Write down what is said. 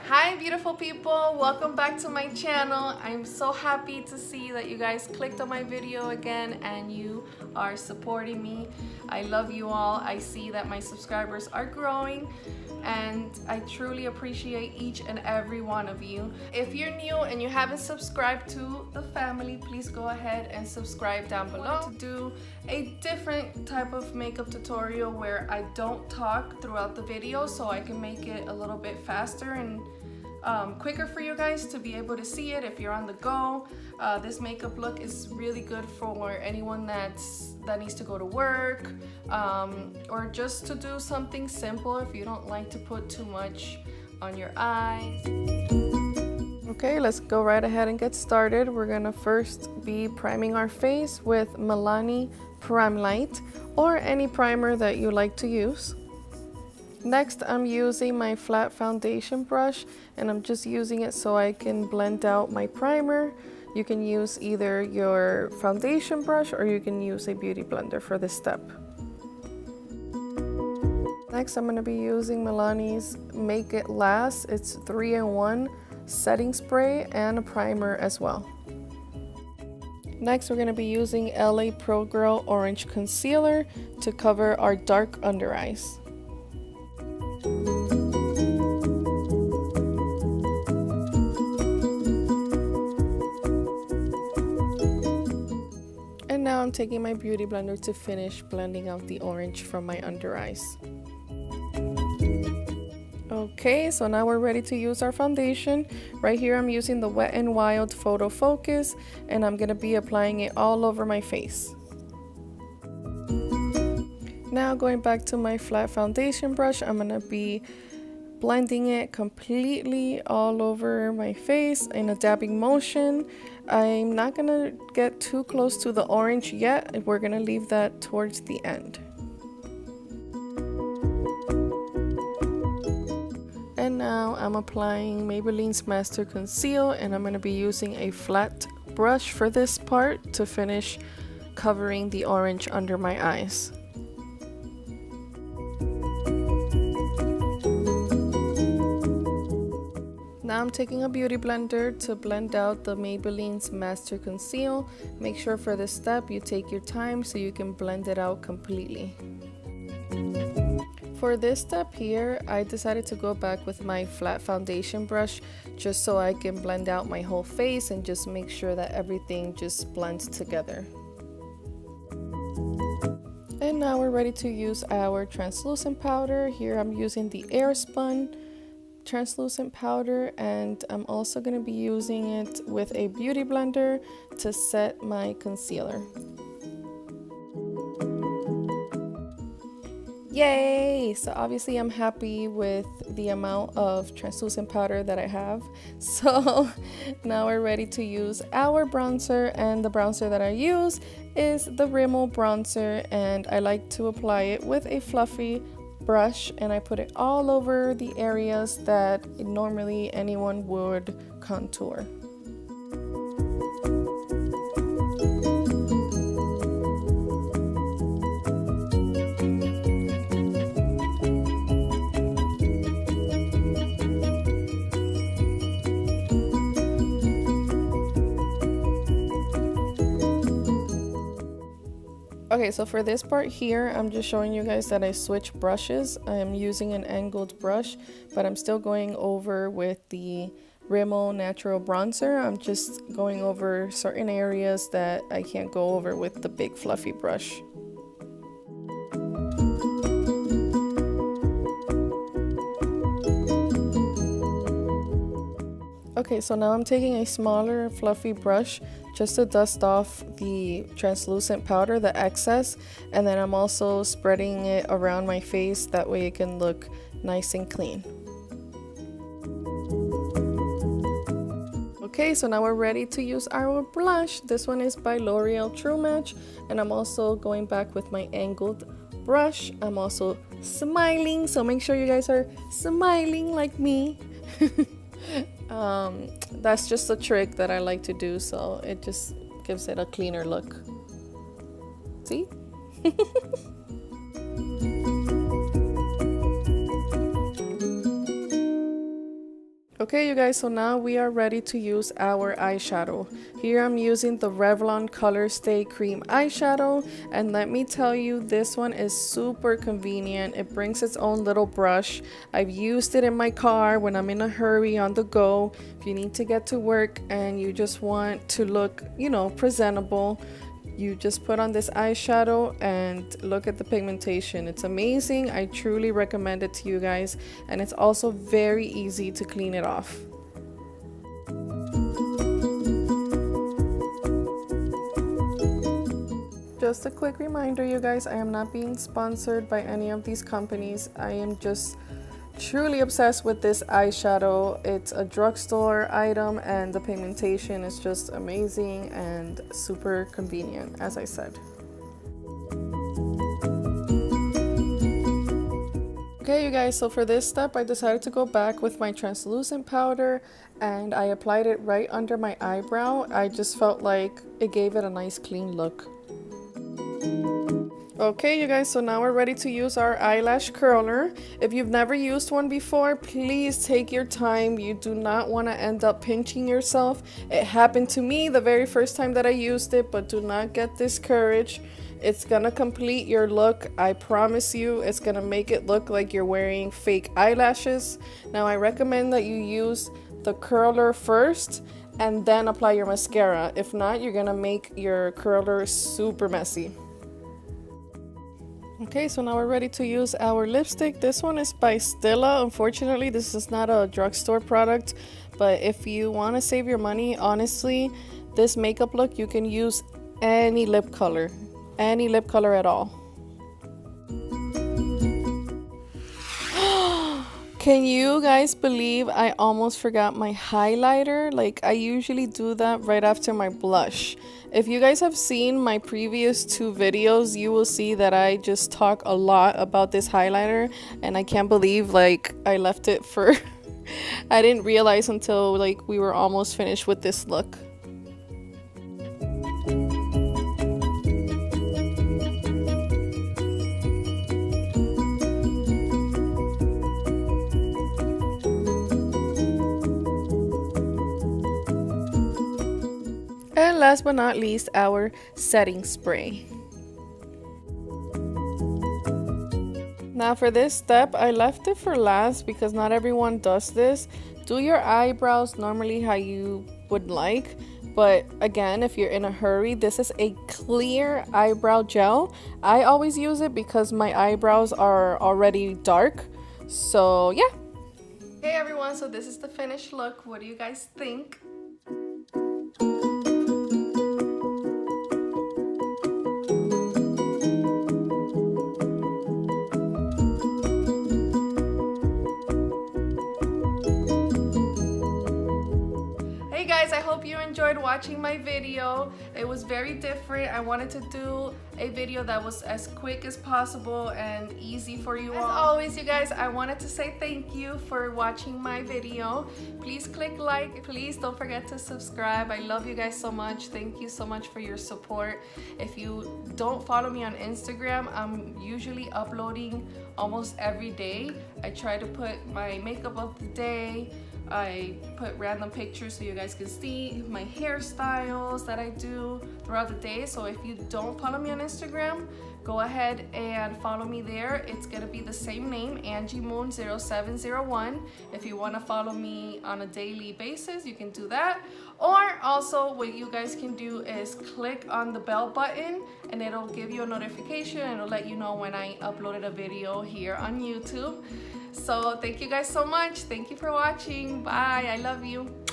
Hi beautiful people, welcome back to my channel. I'm so happy to see that you guys clicked on my video again and you are supporting me. I love you all. I see that my subscribers are growing and I truly appreciate each and every one of you. If you're new and you haven't subscribed to the family, please go ahead and subscribe down below. To do a different type of makeup tutorial where I don't talk throughout the video, so I can make it a little bit faster and quicker for you guys to be able to see it if you're on the go. This makeup look is really good for anyone that needs to go to work, or just to do something simple if you don't like to put too much on your eyes. Okay, let's go right ahead and get started. We're gonna first be priming our face with Milani Prime Light or any primer that you like to use. Next, I'm using my flat foundation brush and I'm just using it so I can blend out my primer. You can use either your foundation brush or you can use a beauty blender for this step. Next, I'm going to be using Milani's Make It Last. It's 3-in-1 setting spray and a primer as well. Next, we're going to be using LA Pro Girl Orange Concealer to cover our dark under eyes. And now I'm taking my beauty blender to finish blending out the orange from my under eyes. Okay, so now we're ready to use our foundation. Right here I'm using the Wet n Wild Photofocus and I'm going to be applying it all over my face. Now going back to my flat foundation brush, I'm going to be blending it completely all over my face in a dabbing motion. I'm not going to get too close to the orange yet. We're going to leave that towards the end. And now I'm applying Maybelline's Master Conceal and I'm going to be using a flat brush for this part to finish covering the orange under my eyes. Now I'm taking a beauty blender to blend out the Maybelline's Master Conceal. Make sure for this step you take your time so you can blend it out completely. For this step here, I decided to go back with my flat foundation brush just so I can blend out my whole face and just make sure that everything just blends together. And now we're ready to use our translucent powder. Here I'm using the AirSpun translucent powder and I'm also going to be using it with a beauty blender to set my concealer. Yay! So obviously I'm happy with the amount of translucent powder that I have. So now we're ready to use our bronzer, and the bronzer that I use is the RIMMEL bronzer and I like to apply it with a fluffy brush and I put it all over the areas that normally anyone would contour. Okay, so for this part here, I'm just showing you guys that I switch brushes. I'm using an angled brush, but I'm still going over with the Rimmel Natural Bronzer. I'm just going over certain areas that I can't go over with the big fluffy brush. Okay, so now I'm taking a smaller fluffy brush just to dust off the translucent powder, the excess, and then I'm also spreading it around my face, that way it can look nice and clean. Okay, so now we're ready to use our blush. This one is by Loreal TrueMatch, and I'm also going back with my angled brush. I'm also smiling, so make sure you guys are smiling like me. That's just a trick that I like to do, so it just gives it a cleaner look. See? Okay, you guys, so now we are ready to use our eyeshadow. Here I'm using the Revlon Colorstay Cream eyeshadow, and let me tell you, this one is super convenient. It brings its own little brush. I've used it in my car when I'm in a hurry on the go. If you need to get to work and you just want to look, you know, presentable, you just put on this eyeshadow and look at the pigmentation. It's amazing. I truly recommend it to you guys, and it's also very easy to clean it off. Just a quick reminder, you guys, I am not being sponsored by any of these companies. I am just truly obsessed with this eyeshadow. It's a drugstore item and the pigmentation is just amazing and super convenient, as I said. Okay, you guys, so for this step I decided to go back with my translucent powder and I applied it right under my eyebrow. I just felt like it gave it a nice clean look. Okay, you guys, so now we're ready to use our eyelash curler. If you've never used one before, please take your time. You do not want to end up pinching yourself. It happened to me the very first time that I used it, but do not get discouraged. It's gonna complete your look. I promise you, it's gonna make it look like you're wearing fake eyelashes. Now, I recommend that you use the curler first and then apply your mascara. If not, you're gonna make your curler super messy. Okay, so now we're ready to use our lipstick. This one is by Stila. Unfortunately, this is not a drugstore product, but if you want to save your money, honestly, this makeup look, you can use any lip color at all. Can you guys believe I almost forgot my highlighter? Like, I usually do that right after my blush. If you guys have seen my previous 2 videos, you will see that I just talk a lot about this highlighter, and I can't believe like I left it for I didn't realize until like we were almost finished with this look. And last but not least, our setting spray. Now for this step, I left it for last because not everyone does this. Do your eyebrows normally how you would like, but again, if you're in a hurry, this is a clear eyebrow gel. I always use it because my eyebrows are already dark. So yeah. Hey everyone, so this is the finished look. What do you guys think? I hope you enjoyed watching my video. It was very different. I wanted to do a video that was as quick as possible and easy for you all. As always, you guys, I wanted to say thank you for watching my video. Please click like. Please don't forget to subscribe. I love you guys so much. Thank you so much for your support. If you don't follow me on Instagram, I'm usually uploading almost every day. I try to put my makeup of the day. I put random pictures so you guys can see my hairstyles that I do throughout the day. So if you don't follow me on Instagram, go ahead and follow me there. It's gonna be the same name, AngieMoon0701. If you wanna follow me on a daily basis, you can do that. Or also what you guys can do is click on the bell button and it'll give you a notification and it'll let you know when I uploaded a video here on YouTube. So thank you guys so much. Thank you for watching. Bye. I love you.